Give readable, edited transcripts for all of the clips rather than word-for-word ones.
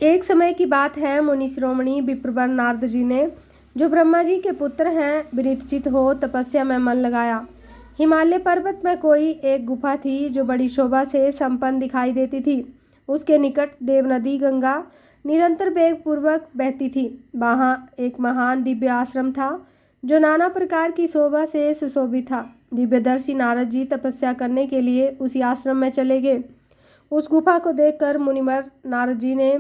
एक समय की बात है, मुनि शिरोमणि विप्रवर नारद जी ने, जो ब्रह्मा जी के पुत्र हैं, विनितचित हो तपस्या में मन लगाया। हिमालय पर्वत में कोई एक गुफा थी जो बड़ी शोभा से संपन्न दिखाई देती थी। उसके निकट देव नदी गंगा निरंतर वेग पूर्वक बहती थी। वहाँ एक महान दिव्य आश्रम था जो नाना प्रकार की शोभा से सुशोभित था। दिव्यदर्शी नारद जी तपस्या करने के लिए उसी आश्रम में चले गए। उस गुफा को देखकर मुनिवर नारद जी ने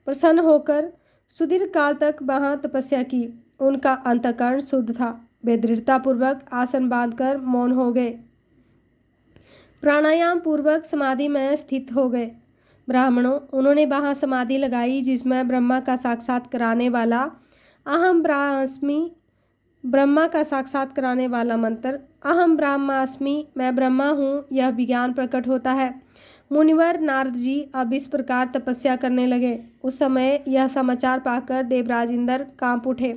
प्रसन्न होकर सुदीर्घ काल तक वहाँ तपस्या की। उनका अंतःकरण शुद्ध था। वे दृढ़तापूर्वक आसन बांधकर मौन हो गए, प्राणायाम पूर्वक समाधि में स्थित हो गए। ब्राह्मणों, उन्होंने वहाँ समाधि लगाई जिसमें ब्रह्मा का साक्षात कराने वाला अहम ब्रह्मास्मि, ब्रह्मा का साक्षात कराने वाला मंत्र अहम ब्रह्मास्मि, मैं ब्रह्मा हूँ, यह विज्ञान प्रकट होता है। मुनिवर नारद जी अब इस प्रकार तपस्या करने लगे। उस समय यह समाचार पाकर देवराज इंद्र कांप उठे।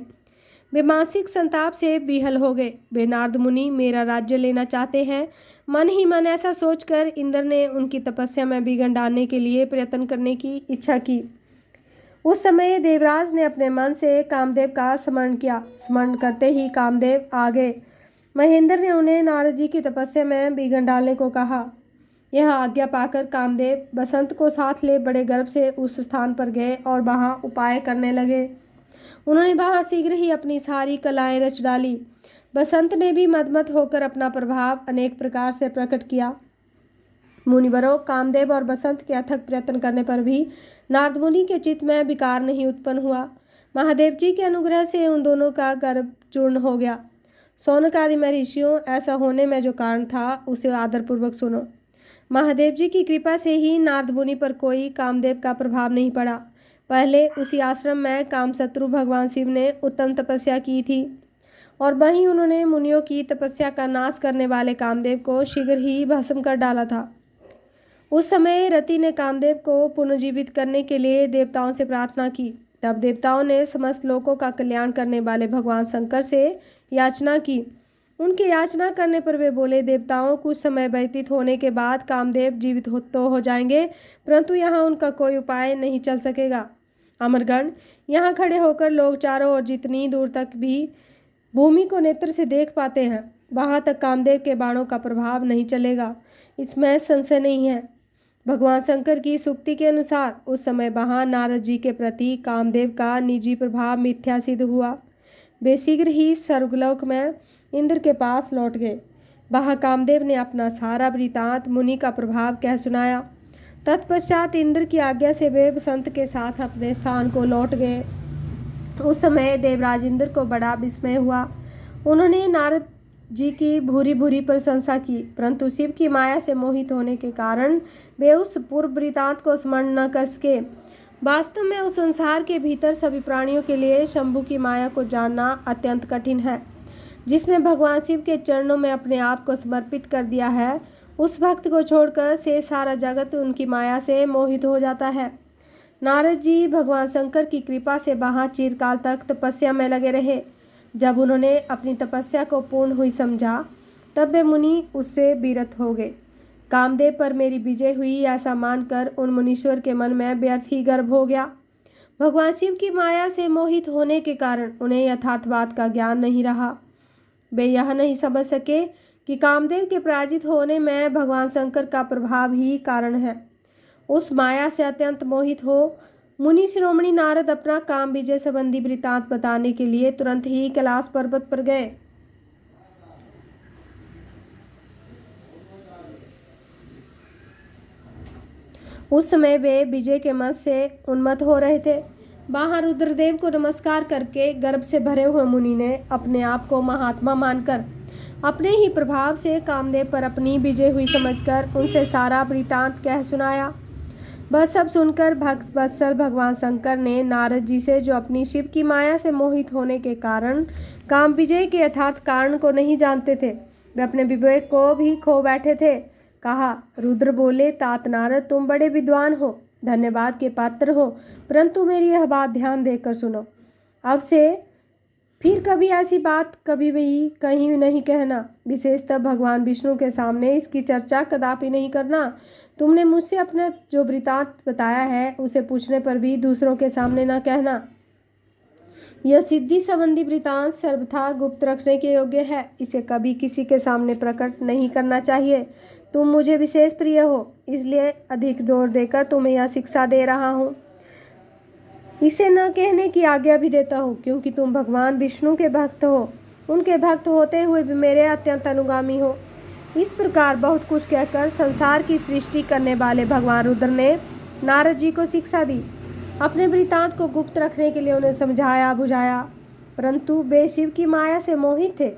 वे मानसिक संताप से विहल हो गए। वे नारद मुनि मेरा राज्य लेना चाहते हैं। मन ही मन ऐसा सोचकर इंद्र ने उनकी तपस्या में विघ्न डालने के लिए प्रयत्न करने की इच्छा की। उस समय देवराज ने अपने मन से कामदेव का स्मरण किया। स्मरण करते ही कामदेव आ गए। महेंद्र ने उन्हें नारद जी की तपस्या में विघ्न डालने को कहा। यह आज्ञा पाकर कामदेव बसंत को साथ ले बड़े गर्व से उस स्थान पर गए और वहाँ उपाय करने लगे। उन्होंने वहाँ शीघ्र ही अपनी सारी कलाएं रच डाली। बसंत ने भी मदमत होकर अपना प्रभाव अनेक प्रकार से प्रकट किया। मुनिवरों, कामदेव और बसंत के अथक प्रयत्न करने पर भी नारद मुनि के चित्त में विकार नहीं उत्पन्न हुआ। महादेव जी के अनुग्रह से उन दोनों का गर्भ चूर्ण हो गया। शौनक आदि में ऋषियों, ऐसा होने में जो कारण था उसे आदरपूर्वक सुनो। महादेव जी की कृपा से ही नारद मुनि पर कोई कामदेव का प्रभाव नहीं पड़ा। पहले उसी आश्रम में कामशत्रु भगवान शिव ने उत्तम तपस्या की थी और वहीं उन्होंने मुनियों की तपस्या का नाश करने वाले कामदेव को शीघ्र ही भस्म कर डाला था। उस समय रति ने कामदेव को पुनर्जीवित करने के लिए देवताओं से प्रार्थना की। तब देवताओं ने समस्त लोकों का कल्याण करने वाले भगवान शंकर से याचना की। उनकी याचना करने पर वे बोले, देवताओं, कुछ समय व्यतीत होने के बाद कामदेव जीवित हो जाएंगे, परंतु यहाँ उनका कोई उपाय नहीं चल सकेगा। अमरगण, यहाँ खड़े होकर लोग चारों ओर जितनी दूर तक भी भूमि को नेत्र से देख पाते हैं, वहाँ तक कामदेव के बाणों का प्रभाव नहीं चलेगा, इसमें संशय नहीं है। भगवान शंकर की सूक्ति के अनुसार उस समय वहाँ नारद जी के प्रति कामदेव का निजी प्रभाव मिथ्या सिद्ध हुआ। वे शीघ्र ही स्वर्गलोक में इंद्र के पास लौट गए। वहाँ कामदेव ने अपना सारा वृतांत मुनि का प्रभाव कह सुनाया। तत्पश्चात इंद्र की आज्ञा से वे बसंत के साथ अपने स्थान को लौट गए। उस समय देवराज इंद्र को बड़ा विस्मय हुआ। उन्होंने नारद जी की भूरी भूरी प्रशंसा की, परंतु शिव की माया से मोहित होने के कारण वे उस पूर्व वृतांत को स्मरण न कर सके। वास्तव में उस संसार के भीतर सभी प्राणियों के लिए शंभु की माया को जानना अत्यंत कठिन है। जिसने भगवान शिव के चरणों में अपने आप को समर्पित कर दिया है, उस भक्त को छोड़कर से सारा जगत उनकी माया से मोहित हो जाता है। नारद जी भगवान शंकर की कृपा से वहाँ चिरकाल तक तपस्या में लगे रहे। जब उन्होंने अपनी तपस्या को पूर्ण हुई समझा, तब वे मुनि उससे विरत हो गए। कामदेव पर मेरी विजय हुई ऐसा मानकर उन मुनीश्वर के मन में व्यर्थ ही गर्व हो गया। भगवान शिव की माया से मोहित होने के कारण उन्हें यथार्थ बात का ज्ञान नहीं रहा। वे यह नहीं समझ सके कि कामदेव के पराजित होने में भगवान शंकर का प्रभाव ही कारण है। उस माया से अत्यंत मोहित हो मुनि शिरोमणि नारद अपना काम विजय संबंधी वृतांत बताने के लिए तुरंत ही कैलाश पर्वत पर गए। उस समय वे विजय के मत से उन्मत्त हो रहे थे। वहाँ रुद्रदेव को नमस्कार करके गर्भ से भरे हुए मुनि ने अपने आप को महात्मा मानकर अपने ही प्रभाव से कामदेव पर अपनी विजय हुई समझकर उनसे सारा वृतांत कह सुनाया। बस सब सुनकर भक्त वत्सल भगवान शंकर ने नारद जी से, जो अपनी शिव की माया से मोहित होने के कारण काम विजय के यथार्थ कारण को नहीं जानते थे, वे अपने विवेक को भी खो बैठे थे, कहा। रुद्र बोले, तात नारद, तुम बड़े विद्वान हो, धन्यवाद के पात्र हो, परंतु मेरी यह बात ध्यान देकर सुनो। अब से फिर कभी ऐसी बात कभी भी कहीं भी नहीं कहना, विशेषतः भगवान विष्णु के सामने इसकी चर्चा कदापि नहीं करना। तुमने मुझसे अपना जो वृतांत बताया है उसे पूछने पर भी दूसरों के सामने न कहना। यह सिद्धि संबंधी वृतांत सर्वथा गुप्त रखने के योग्य है, इसे कभी किसी के सामने प्रकट नहीं करना चाहिए। तुम मुझे विशेष प्रिय हो, इसलिए अधिक जोर देकर तुम्हें यह शिक्षा दे रहा हूँ। इसे न कहने की आज्ञा भी देता हूँ, क्योंकि तुम भगवान विष्णु के भक्त हो, उनके भक्त होते हुए भी मेरे अत्यंत अनुगामी हो। इस प्रकार बहुत कुछ कहकर संसार की सृष्टि करने वाले भगवान रुद्र ने नारद जी को शिक्षा दी। अपने वृतांत को गुप्त रखने के लिए उन्हें समझाया बुझाया, परंतु वे शिव की माया से मोहित थे,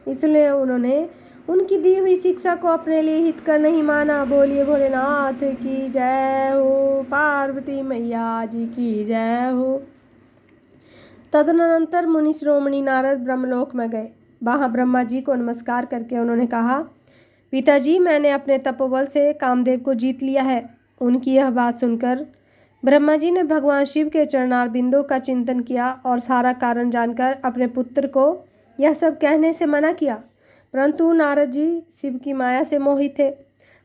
इसलिए उन्होंने उनकी दी हुई शिक्षा को अपने लिए हित कर नहीं माना। बोलिए भोलेनाथ की जय हो, पार्वती मैया जी की जय हो। तदनंतर मुनि श्रोमणी नारद ब्रह्मलोक में गए। वहाँ ब्रह्मा जी को नमस्कार करके उन्होंने कहा, पिताजी, मैंने अपने तपोबल से कामदेव को जीत लिया है। उनकी यह बात सुनकर ब्रह्मा जी ने भगवान शिव के चरणार बिंदु का चिंतन किया और सारा कारण जानकर अपने पुत्र को यह सब कहने से मना किया, परंतु नारद जी शिव की माया से मोहित थे,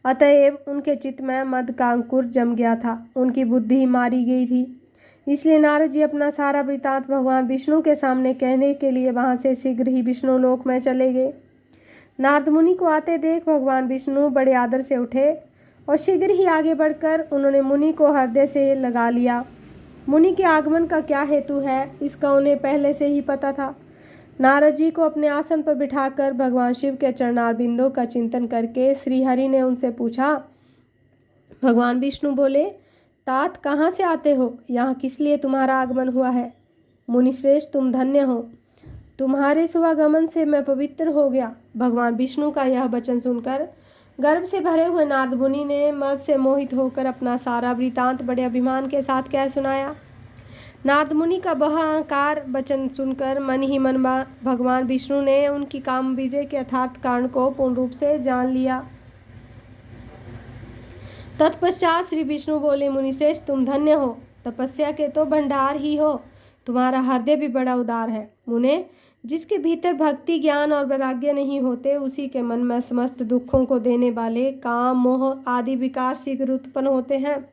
अतएव उनके चित्त में मद का अंकुर जम गया था, उनकी बुद्धि मारी गई थी। इसलिए नारद जी अपना सारा वृतांत भगवान विष्णु के सामने कहने के लिए वहाँ से शीघ्र ही विष्णु लोक में चले गए। नारद मुनि को आते देख भगवान विष्णु बड़े आदर से उठे और शीघ्र ही आगे बढ़कर उन्होंने मुनि को हृदय से लगा लिया। मुनि के आगमन का क्या हेतु है, इसका उन्हें पहले से ही पता था। नारद जी को अपने आसन पर बिठाकर भगवान शिव के चरणार बिंदु का चिंतन करके श्रीहरि ने उनसे पूछा। भगवान विष्णु बोले, तात कहाँ से आते हो, यहाँ किस लिए तुम्हारा आगमन हुआ है। मुनिश्रेष्ठ, तुम धन्य हो, तुम्हारे शुभागमन से मैं पवित्र हो गया। भगवान विष्णु का यह वचन सुनकर गर्भ से भरे हुए नारद मुनि ने मद से मोहित होकर अपना सारा वृतांत बड़े अभिमान के साथ कह सुनाया। नारद मुनि का वह अहंकार वचन सुनकर मन ही मन भगवान विष्णु ने उनकी काम विजय के यथार्थ कारण को पूर्ण रूप से जान लिया। तत्पश्चात श्री विष्णु बोले, मुनिश्रेष्ठ, तुम धन्य हो, तपस्या के तो भंडार ही हो, तुम्हारा हृदय भी बड़ा उदार है। मुने, जिसके भीतर भक्ति, ज्ञान और वैराग्य नहीं होते, उसी के मन में समस्त दुखों को देने वाले काम, मोह आदि विकार शीघ्र उत्पन्न होते हैं।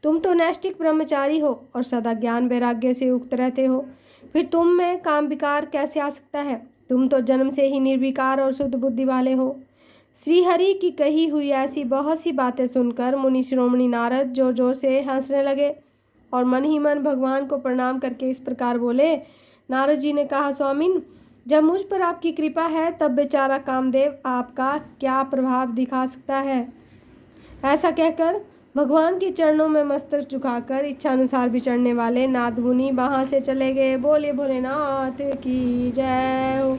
तुम तो नैष्ठिक ब्रह्मचारी हो और सदा ज्ञान वैराग्य से युक्त रहते हो, फिर तुम में काम विकार कैसे आ सकता है। तुम तो जन्म से ही निर्विकार और शुद्ध बुद्धि वाले हो। श्रीहरि की कही हुई ऐसी बहुत सी बातें सुनकर मुनि श्रोमणी नारद जोर जोर से हंसने लगे और मन ही मन भगवान को प्रणाम करके इस प्रकार बोले। नारद जी ने कहा, स्वामिन, जब मुझ पर आपकी कृपा है तब बेचारा कामदेव आपका क्या प्रभाव दिखा सकता है। ऐसा कहकर भगवान के चरणों में मस्तक झुकाकर इच्छानुसार विचरने वाले नारद मुनि वहाँ से चले गए। बोले भोलेनाथ की जय हो।